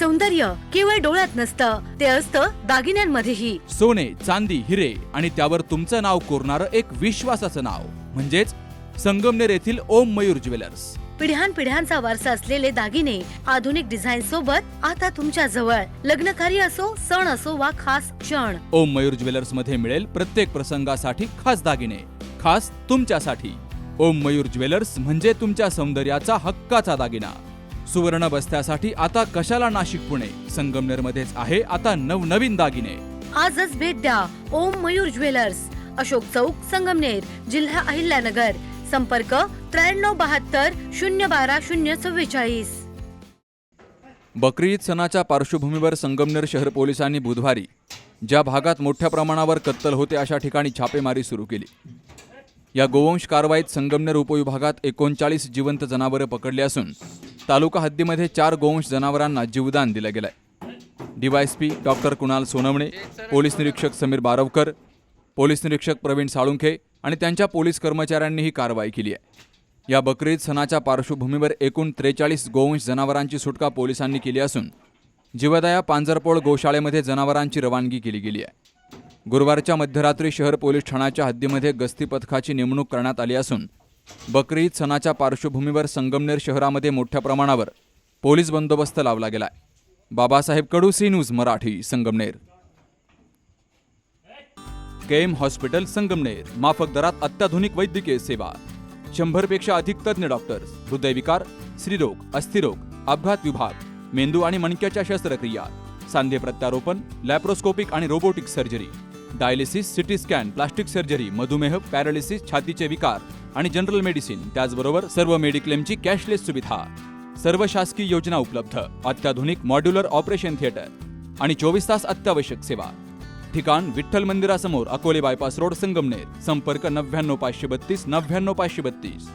सौंदर्य केवळ डोळ्यात नसतं, ते असतं दागिन्यांमध्येही. सोने, चांदी, हिरे आणि त्यावर तुमचं नाव कोरणारं एक विश्वासाचं नाव म्हणजेच संगमनेर येथील ओम मयूर ज्वेलर्स. पिढ्यानपिढ्यांचा वारसा असलेले दागिने आधुनिक डिझाईन सोबत आता तुमच्या जवळ. लग्नकार्य असो, सण असो वा खास क्षण, ओम मयूर ज्वेलर्स मध्ये मिळेल प्रत्येक प्रसंगासाठी खास दागिने, खास तुमच्यासाठी. ओम मयूर ज्वेलर्स म्हणजे तुमच्या सौंदर्याचा हक्काचा दागिना. सुवर्ण बस्त्यासाठी आता कशाला नाशिक पुणे, संगमनेर मध्येच आहे आता नवनवीन दागिने. आजच भेट द्या ओम मयूर ज्वेलर्स, अशोक चौक, संगमनेर, जिल्हा अहिल्यानगर. संपर्क 9372 012 044. बकरी ईद सणाच्या पार्श्वभूमीवर संगमनेर शहर पोलिसांनी बुधवारी ज्या भागात मोठ्या प्रमाणावर कत्तल होते अशा ठिकाणी छापेमारी सुरू केली. या गोवंश कारवाईत संगमनेर उपविभागात 39 जिवंत जनावरे पकडली असून तालुका हद्दीमध्ये 4 गोवंश जनावरांना जीवदान दिलं गेलंय. DySP doctor Kunal Sonawane, police निरीक्षक समीर बारवकर, पोलीस निरीक्षक प्रवीण साळुंखे आणि त्यांच्या पोलीस कर्मचाऱ्यांनी ही कारवाई केली आहे. या बकरी ईद सणाच्या पार्श्वभूमीवर एकूण 43 गोवंश जनावरांची सुटका पोलिसांनी केली असून जीवदया पांजरपोळ गोशाळेमध्ये जनावरांची रवानगी केली गेली आहे. गुरुवारच्या मध्यरात्री शहर पोलीस ठाण्याच्या हद्दीमध्ये गस्ती पथकाची नेमणूक करण्यात आली असून बकरी ईद सणाच्या पार्श्वभूमीवर संगमनेर शहरामध्ये मोठ्या प्रमाणावर पोलीस बंदोबस्त लावला गेलाय. Babasaheb Kadu, C news Marathi, Sangamner. KM hospital Sangamner, माफक दरात अत्याधुनिक वैद्यकीय सेवा, 100 पेक्षा अधिक तज्ञ डॉक्टर्स, हृदयविकार, स्त्रीरोग, अस्थिरोग, अपघात विभाग, मेंदू आणि मणक्याच्या शस्त्रक्रिया, सांधे प्रत्यारोपण, लॅप्रोस्कोपिक आणि robotic surgery, dialysis, CT scan, plastic surgery, मधुमेह, पॅरालिसिस, छातीचे विकार आणि जनरल मेडिसिन, त्याचबरोबर सर्व मेडिक्लेमची कॅशलेस सुविधा, सर्व शासकीय योजना उपलब्ध, अत्याधुनिक मॉड्युलर ऑपरेशन थिएटर आणि 24 तास अत्यावश्यक सेवा. ठिकाण विठ्ठल मंदिरासमोर, अकोले बायपास रोड, संगमनेर. संपर्क 99532 99532.